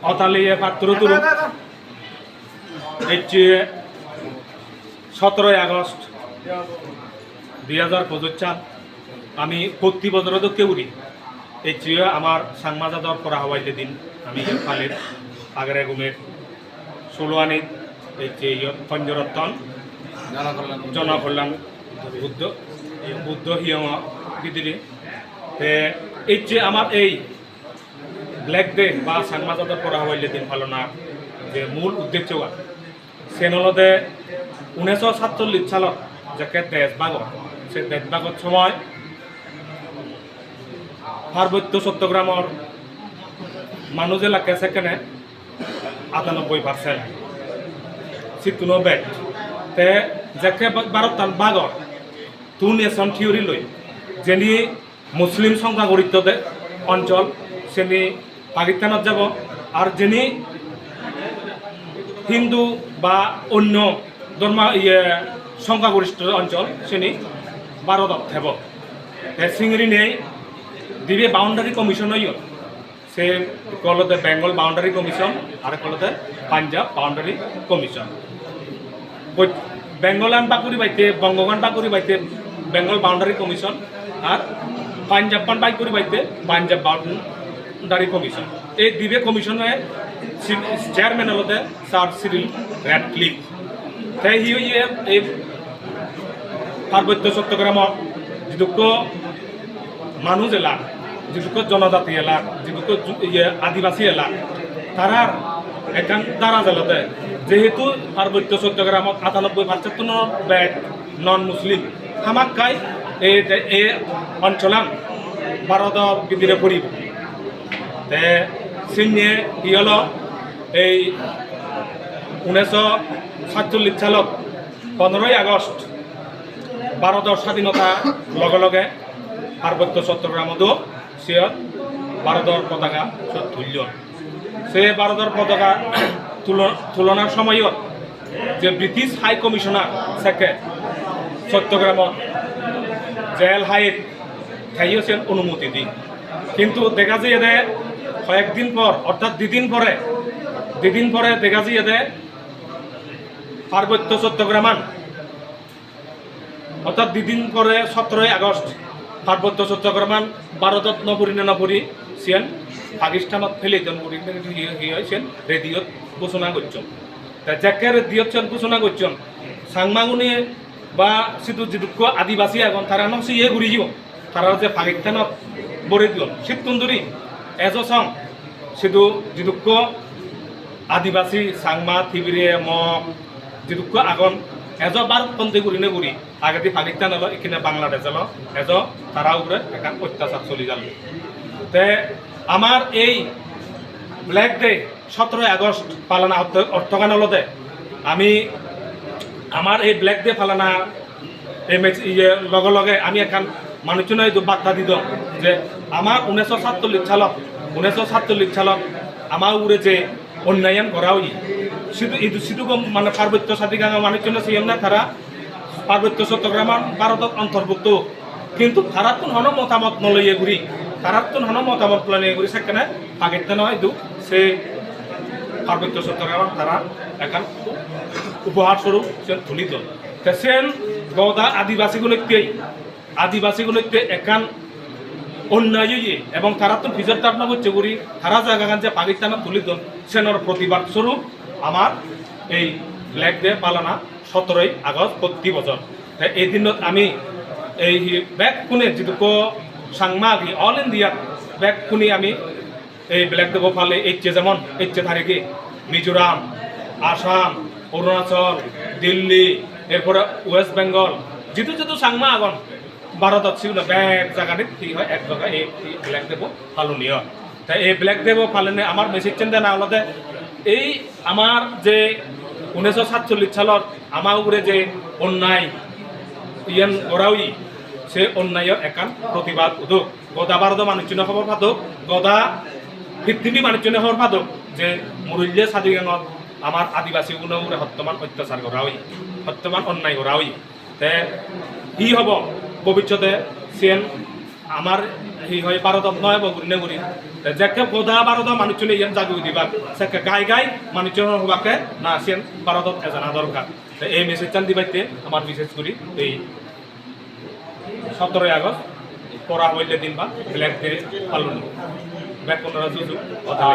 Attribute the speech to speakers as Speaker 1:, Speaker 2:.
Speaker 1: অতালিয়ে পাত্র তুরু এই 17 আগস্ট 2025 আমি প্রতি বছরও কেউরি এই আমার সাংমাজাদর করা হওয়াইলে দিন আমি ফালের আগের গুমের 16 আনি এই পঞ্জরত্তন জনকল্যাণ বুদ্ধ হিয়ম দিদিরে এই আমার এই ব্ল্যাক ডে বা সাংমাজাদর করা হওয়াইলে দিন পালনার যে মূল উদ্দেশ্য সেনলদে 1947 সালত যাকে দেশভাগত সে দেশভাগত সময় পার্বত্য চট্টগ্রামের মানুষ এলাকা সেখানে 98% সিটুনো বেড তে যাকে ভারতান বাগর টু নেশন থিওরি লই যেনি মুসলিম সংখ্যাগরিষ্ঠ অঞ্চল সেনি পাকিস্তানত যাব আর যিনি হিন্দু বা অন্য ধর্ম সংখ্যাগরিষ্ঠ অঞ্চল সেনি ভারতত থাকব সিংড়ি নেই দিবে বাউন্ডারি কমিশন হইল সে কলতে বেঙ্গল বাউন্ডারি কমিশন আর কলতে পাঞ্জাব বাউন্ডারি কমিশন বেঙ্গলান বাকুরি বাইতে বঙ্গগান বাকুরি বাইতে বেঙ্গল বাউন্ডারি কমিশন আর পাঞ্জাবান বাকুরি বাইতে পাঞ্জাব বাউন্ডারি কমিশন এই দিবে কমিশনে চেয়ারম্যান হলতে স্যার সিরিল র্যাডক্লিফ তাই এই পার্বত্য চট্টগ্রামের যেটুকু মানুষ এলাক যেটুকু জনজাতি এলাক যেটুকু আদিবাসী এলাক তারার এখান দ্বারা জেলাতে যেহেতু পার্বত্য চট্টগ্রামত 98% ব্যাগ নন মুসলিম হামাক্কাই এই অঞ্চলান ভারতের ভিতরে পড়িব তে সিংহে কি হল এই 1947 সালত 15 আগস্ট ভারতের স্বাধীনতা লগে লগে পার্বত্য চট্টগ্রামতো সে ভারতের পতাকা তুলল সে ভারতের পতাকা তুলনার সময়ত যে ব্রিটিশ হাই কমিশনার সেকে চট্টগ্রামত জেল হাইট থাইছেন অনুমতি দি কিন্তু দেখা যায় এদের কয়েকদিন পর অর্থাৎ দুদিন পরে দেখা যায় এদের পার্বত্য চট্টগ্রামান অর্থাৎ দুদিন পরে 17 আগস্ট পার্বত্য চট্টগ্রামান ভারতত নপুরি সিয়ান পাকিস্তানত ফেলিতন করি হয়েছেন রেডিওত ঘোষণা করছেন তা যাকে রেডিওত ঘোষণা করছেন সাংমাগুনি বা সিটু যেটুকু আদিবাসী এখন তারা নসি ঘুরি যাব তারা যে পাকিস্তানত বরে দিল শীত তুন্দুরি এজসং সিটু যেটুকু আদিবাসী সাংমা থিবিরে মগ যেটুকু আগন এজ ভারতপন্থী ঘুরি নে ঘুরি আগেদি পাকিস্তান এলো এখানে বাংলাদেশ এলো এজ তারা উপরে এখন অত্যাচার চলি যাল তে আমার এই ব্ল্যাক ডে 17 আগস্ট পালনা অর্থগানলতে আমি আমার এই ব্ল্যাক ডে পালনা এই লগে লগে আমি এখন মানুষজন বার্তা দিত যে আমার 1947 সালত আমার উপরে যে অন্যায়ন করা হই শুধু মানে পার্বত্য সাথীগাঙ্গা মানুষজন সিএম না তারা পার্বত্য চট্টগ্রাম ভারতত অন্তর্ভুক্ত কিন্তু তারা তো হন মতামত নলইয়ে ঘুরি তারা তো হন মতামত লইয়ে ঘুরি সেখানে পাকিস্তান হয়তো সে পার্বত্য চট্টগ্রাম তারা এখন উপহার স্বরূপ সে তুলিত সেন গদা আদিবাসীগুলোকে একান অন্যায় এবং তারা তো ফিজর তাপনা করছে করি তারা জায়গা যে পাকিস্তানে তুলিত সেনের প্রতিবাদ স্বরূপ আমার এই ব্ল্যাক ডে পালনা 17 আগস্ট প্রতি বছর এই দিনত আমি এই ব্যাগ কোনে যেটুকু সাংমা অল ইন্ডিয়া ব্যাগ কোনে আমি এই ব্ল্যাক ডে পালে যেমন 8 তারিখে মিজোরাম আসাম অরুণাচল দিল্লি এরপরে ওয়েস্ট বেঙ্গল যেহেতু সাংমা আগন ভারতত ছিল ব্যাগ জায়গাতে কি হয় এক জায়গায় এই ব্ল্যাক ডে পালনীয় তাই এই ব্ল্যাক ডে পালনে আমার মেসেজ চেন্তা না হলতে এই আমার যে 1947 সালত আমার উপরে যে অন্যায় ইয়ান ওরাউই সে অন্যায়ের একান প্রতিবাদ উদক গদা ভারত মানুষজন খবর পাদক গদা পৃথিবী মানুষজন খবর পাদক যে মুরুল্য সাদিগাঙত আমার আদিবাসী উপরে হত্যমান অত্যাচার করা হই হত্যমান অন্যায় করা হই তে ই হব ভবিষ্যতে সিএন আমার ই হয় ভারতত নয় গুরি নে গুরি যাকে বোধা বারোদা মানুষজনে ইয়ান জাগু দিবা সাকে গাই গাই মানুষজন হবাকে না আসেন বারোদত জানা দরকার এই মেসেজ চান দিবাইতে আমার বিশেষ করি এই 17 আগস্ট পড়া হইলে দিন বা ব্ল্যাক ডে পালন ব্যাক 15 জুজু কথা